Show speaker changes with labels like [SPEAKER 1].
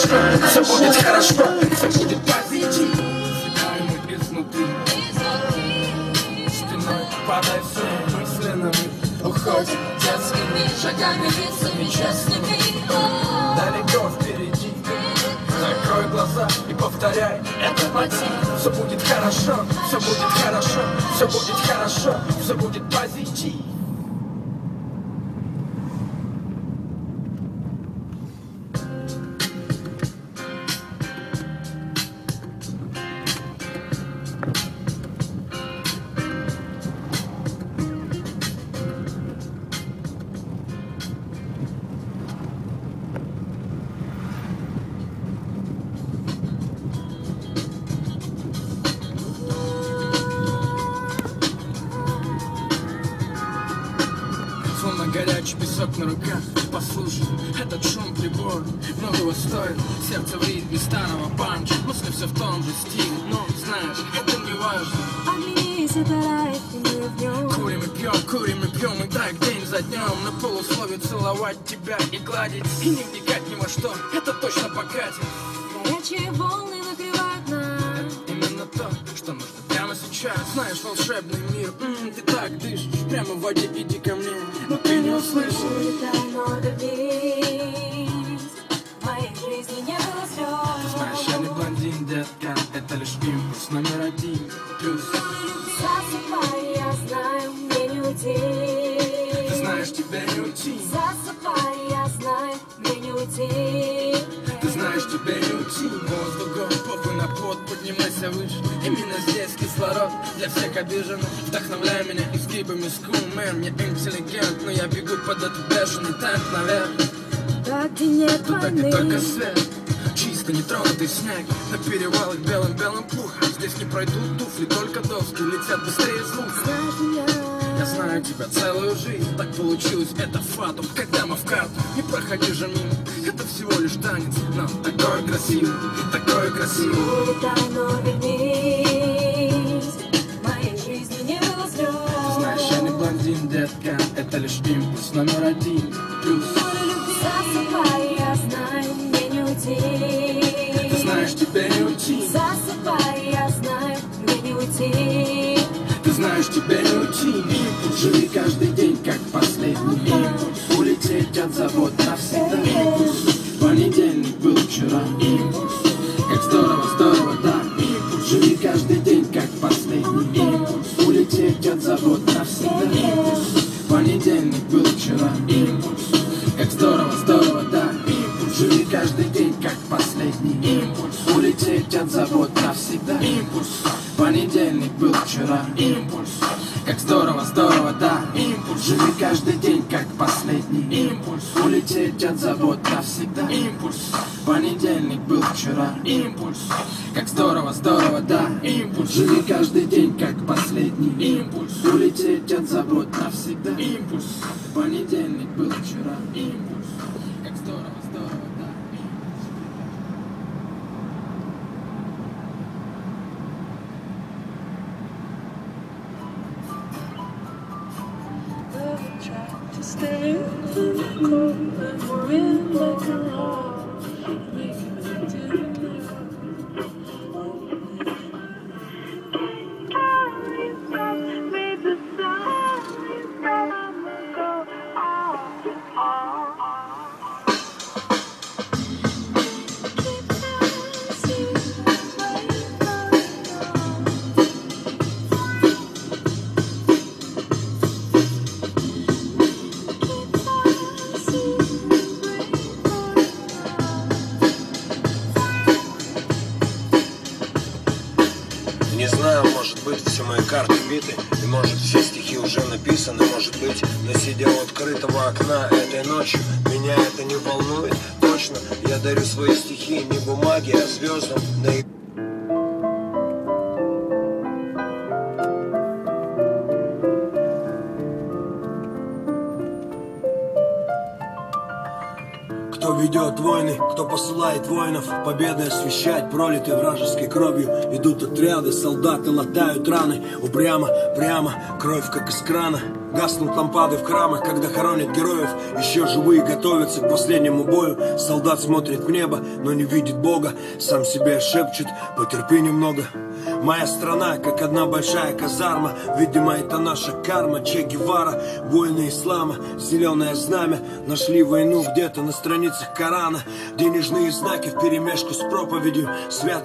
[SPEAKER 1] хорошо, все будет хорошо, все будет позитив. Мы изнутри, спиной падай все мысленными. Уходим детскими шагами, лицами честными. Далеко впереди, закрой глаза и повторяй это мотив. Все будет хорошо, все будет хорошо, все будет хорошо, все будет позитив. Горячий песок на руках, послушай, этот шум прибор многого стоит, сердце в ритме старого панча, мысли все в том же стиле, но знаешь, это не важно.
[SPEAKER 2] Огни собирает, и мы в нем.
[SPEAKER 1] Курим и пьем, и так день за днем. На полусловие целовать тебя и гладить, и не вникать ни во что, это точно покатит.
[SPEAKER 2] Горячие волны накрывают нас.
[SPEAKER 1] Именно то, что нужно прямо сейчас. Знаешь, волшебный мир, ты так дышишь, прямо в воде иди ко мне, но ты не услышишь.
[SPEAKER 2] Улетай, но вернись, в моей жизни не было слез.
[SPEAKER 1] Ты знаешь, я не блондин, детка, это лишь импульс номер один, плюс.
[SPEAKER 2] Засыпай, я знаю, мне не уйти.
[SPEAKER 1] Ты знаешь, тебе не уйти.
[SPEAKER 2] Засыпай, я знаю, мне не уйти.
[SPEAKER 1] Ты знаешь, тебе не уйти. Воздухом, похуй на пот, поднимайся выше. Именно здесь кислород для всех обиженных. Вдохновляй меня изгибами скулмен. Я интеллигент, но я бегу под этот бешеный темп наверх.
[SPEAKER 2] Так, где нет
[SPEAKER 1] Туда, где
[SPEAKER 2] войны.
[SPEAKER 1] только свет, чисто нетронутый снег. На перевалах белым-белым пухом. Здесь не пройдут туфли, только доски летят быстрее звука.
[SPEAKER 2] Знаешь меня.
[SPEAKER 1] Я знаю тебя целую жизнь, так получилось, это фатум. Когда мы в карту, не проходи же мимо. Это всего лишь танец, но такой красивый, такой красивый.
[SPEAKER 2] Улетай, но вернись, в моей жизни не было слез.
[SPEAKER 1] Ты знаешь, я не блондин, детка, это лишь импульс номер один, плюс.
[SPEAKER 2] Засыпай, я знаю, мне не уйти.
[SPEAKER 1] Ты знаешь, тебе не уйти.
[SPEAKER 2] Засыпай, я знаю, мне не уйти.
[SPEAKER 1] Ты знаешь, тебе не уйти. Импульс, живи каждый день, как последний импульс. Улететь от забот навсегда. Импульс, понедельник был вчера. Импульс, как здорово, здорово, да. Импульс, живи каждый день, как последний импульс. Улететь от забот навсегда. Импульс, понедельник был вчера. Импульс, как здорово, здорово, да. Импульс, живи каждый день, как последний импульс. Улететь от забот навсегда. Импульс, понедельник был вчера. Импульс, как здорово, здорово, да. Импульс, живи каждый день, как последний импульс. Улететь от забот навсегда. Импульс, понедельник был вчера. Импульс, как здорово, здорово, да. Импульс, живи каждый день, как последний импульс. Улететь от забот навсегда. Импульс, понедельник был вчера. Импульс, как здорово, здорово, да.
[SPEAKER 2] To stay in the cold and we're in like a rock, making it dinner. Made the sun go off.
[SPEAKER 3] Не знаю, может быть, все мои карты биты, и может все стихи уже написаны, может быть, но сидя у открытого окна этой ночью, меня это не волнует, точно, я дарю свои стихи не бумаге, а звездам,
[SPEAKER 4] Кто
[SPEAKER 3] ведет войны, кто посылает воинов, победы освещать, пролитой вражеской кровью. Идут отряды, солдаты латают раны, упрямо, прямо, кровь как из крана. Гаснут лампады в храмах, когда хоронят героев. Еще живые готовятся к последнему бою. Солдат смотрит в небо, но не видит Бога. Сам себе шепчет, потерпи немного. Моя страна, как одна большая казарма. Видимо, это наша карма. Че Гевара, воины ислама, зеленое знамя. Нашли войну где-то на страницах Корана. Денежные знаки вперемешку с проповедью. Свято